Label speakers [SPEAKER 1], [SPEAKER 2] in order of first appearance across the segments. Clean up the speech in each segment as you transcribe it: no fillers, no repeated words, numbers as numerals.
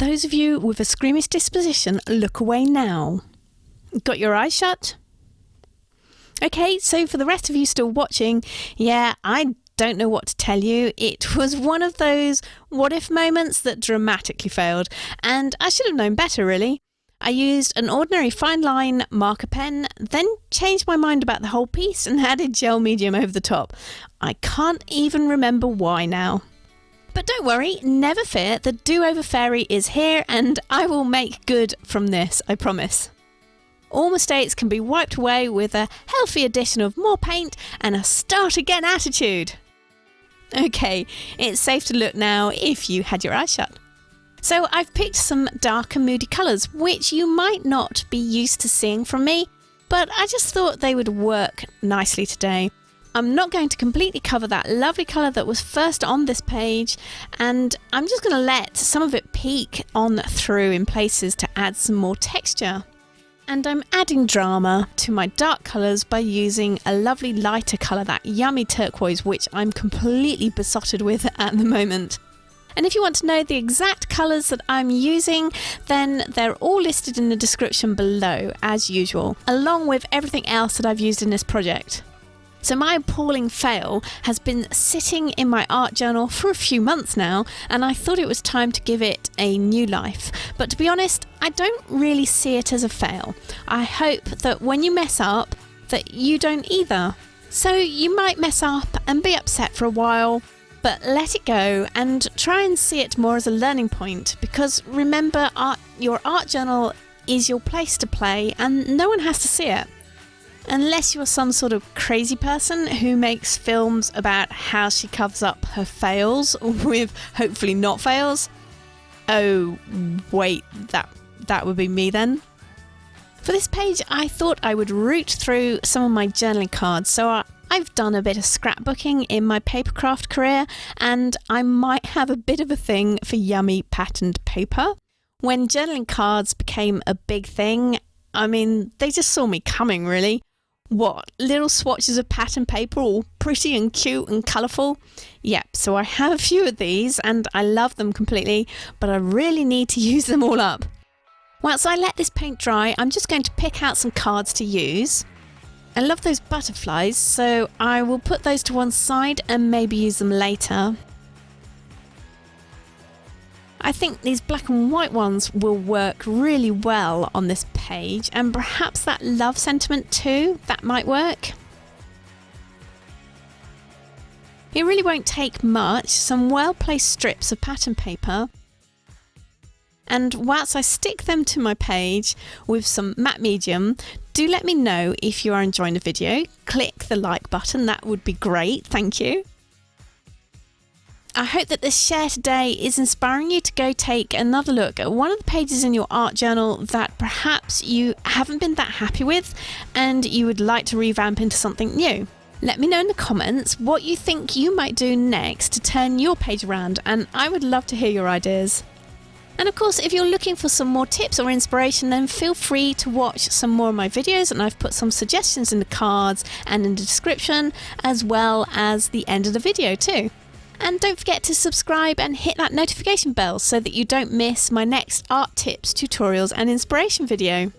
[SPEAKER 1] those of you with a squeamish disposition, look away now. Got your eyes shut? Okay, so for the rest of you still watching, yeah, I don't know what to tell you. It was one of those what if moments that dramatically failed, and I should have known better really. I used an ordinary fine line marker pen, then changed my mind about the whole piece and added gel medium over the top. I can't even remember why now. But don't worry, never fear, the do-over fairy is here and I will make good from this, I promise. All mistakes can be wiped away with a healthy addition of more paint and a start again attitude. Okay, it's safe to look now if you had your eyes shut. So I've picked some dark and moody colours, which you might not be used to seeing from me, but I just thought they would work nicely today. I'm not going to completely cover that lovely colour that was first on this page, and I'm just going to let some of it peek on through in places to add some more texture. And I'm adding drama to my dark colours by using a lovely lighter colour, that yummy turquoise, which I'm completely besotted with at the moment. And if you want to know the exact colours that I'm using, then they're all listed in the description below, as usual, along with everything else that I've used in this project. So my appalling fail has been sitting in my art journal for a few months now, and I thought it was time to give it a new life. But to be honest, I don't really see it as a fail. I hope that when you mess up, that you don't either. So you might mess up and be upset for a while, but let it go and try and see it more as a learning point, because remember, your art journal is your place to play and no one has to see it. Unless you're some sort of crazy person who makes films about how she covers up her fails with hopefully not fails. Oh, wait, that would be me then. For this page, I thought I would root through some of my journaling cards, so I've done a bit of scrapbooking in my papercraft career, and I might have a bit of a thing for yummy patterned paper. When journaling cards became a big thing, I mean, they just saw me coming really. What, little swatches of pattern paper all pretty and cute and colourful? Yep, so I have a few of these and I love them completely, but I really need to use them all up. Once I let this paint dry, I'm just going to pick out some cards to use. I love those butterflies, so I will put those to one side and maybe use them later. I think these black and white ones will work really well on this page, and perhaps that love sentiment too, that might work. It really won't take much, some well-placed strips of pattern paper, and whilst I stick them to my page with some matte medium, do let me know if you are enjoying the video. Click the like button, that would be great, thank you. I hope that this share today is inspiring you to go take another look at one of the pages in your art journal that perhaps you haven't been that happy with and you would like to revamp into something new. Let me know in the comments what you think you might do next to turn your page around, and I would love to hear your ideas. And of course, if you're looking for some more tips or inspiration, then feel free to watch some more of my videos, and I've put some suggestions in the cards and in the description, as well as the end of the video too. And don't forget to subscribe and hit that notification bell so that you don't miss my next art tips, tutorials and inspiration video.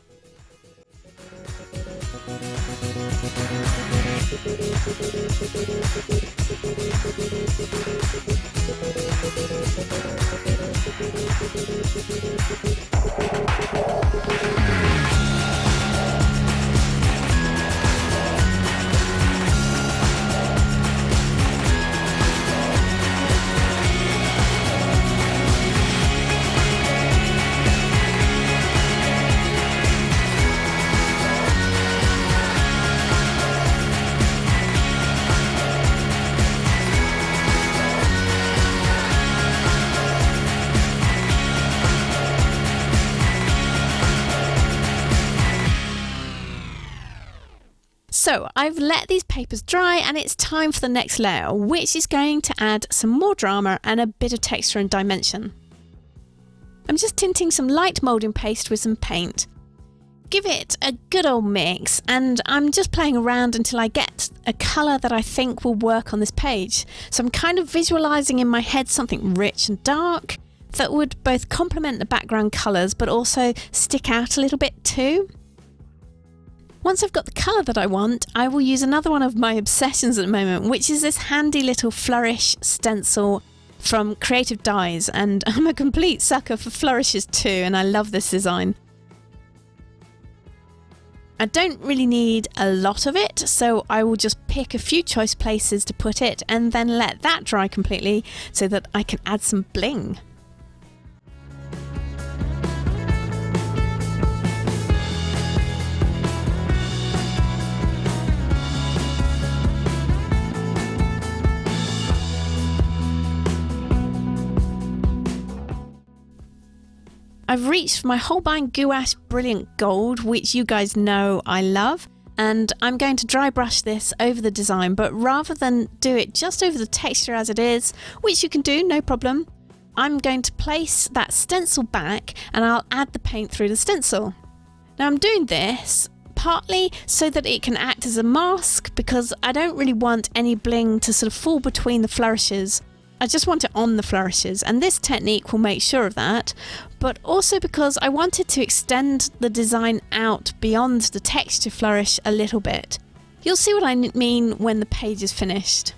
[SPEAKER 1] So I've let these papers dry and it's time for the next layer, which is going to add some more drama and a bit of texture and dimension. I'm just tinting some light moulding paste with some paint. Give it a good old mix, and I'm just playing around until I get a colour that I think will work on this page. So I'm kind of visualising in my head something rich and dark, that would both complement the background colours but also stick out a little bit too. Once I've got the colour that I want, I will use another one of my obsessions at the moment, which is this handy little Flourish stencil from Creative Dyes, and I'm a complete sucker for flourishes too, and I love this design. I don't really need a lot of it, so I will just pick a few choice places to put it and then let that dry completely so that I can add some bling. I've reached for my Holbein Gouache Brilliant Gold, which you guys know I love, and I'm going to dry brush this over the design, but rather than do it just over the texture as it is, which you can do, no problem, I'm going to place that stencil back and I'll add the paint through the stencil. Now I'm doing this partly so that it can act as a mask, because I don't really want any bling to sort of fall between the flourishes. I just want it on the flourishes, and this technique will make sure of that, but also because I wanted to extend the design out beyond the texture flourish a little bit. You'll see what I mean when the page is finished.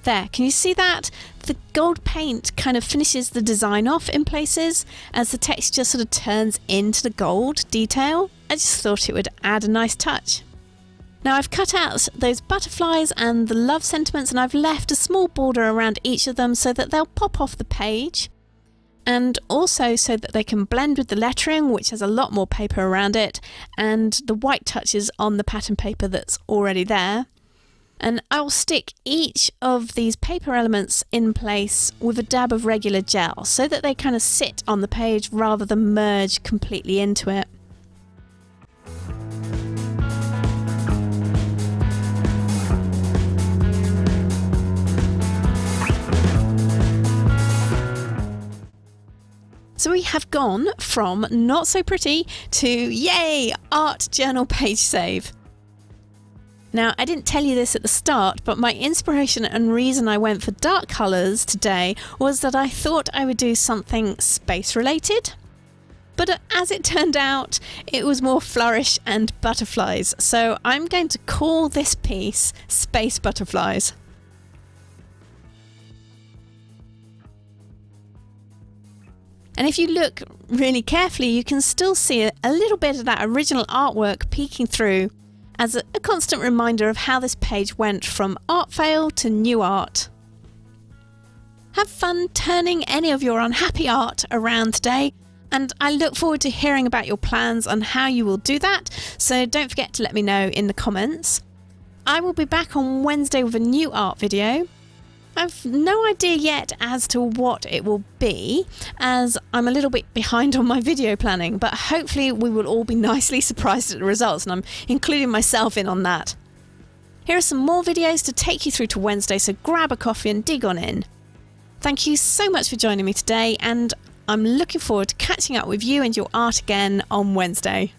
[SPEAKER 1] There, can you see that? The gold paint kind of finishes the design off in places as the texture sort of turns into the gold detail. I just thought it would add a nice touch. Now I've cut out those butterflies and the love sentiments, and I've left a small border around each of them so that they'll pop off the page, and also so that they can blend with the lettering, which has a lot more paper around it, and the white touches on the pattern paper that's already there. And I'll stick each of these paper elements in place with a dab of regular gel so that they kind of sit on the page rather than merge completely into it. So we have gone from not so pretty to yay, art journal page save. Now, I didn't tell you this at the start, but my inspiration and reason I went for dark colours today was that I thought I would do something space related. But as it turned out, it was more flourish and butterflies. So I'm going to call this piece Space Butterflies. And if you look really carefully, you can still see a little bit of that original artwork peeking through as a constant reminder of how this page went from art fail to new art. Have fun turning any of your unhappy art around today, and I look forward to hearing about your plans on how you will do that, so don't forget to let me know in the comments. I will be back on Wednesday with a new art video. I've no idea yet as to what it will be, as I'm a little bit behind on my video planning, but hopefully we will all be nicely surprised at the results, and I'm including myself in on that. Here are some more videos to take you through to Wednesday, so grab a coffee and dig on in. Thank you so much for joining me today, and I'm looking forward to catching up with you and your art again on Wednesday.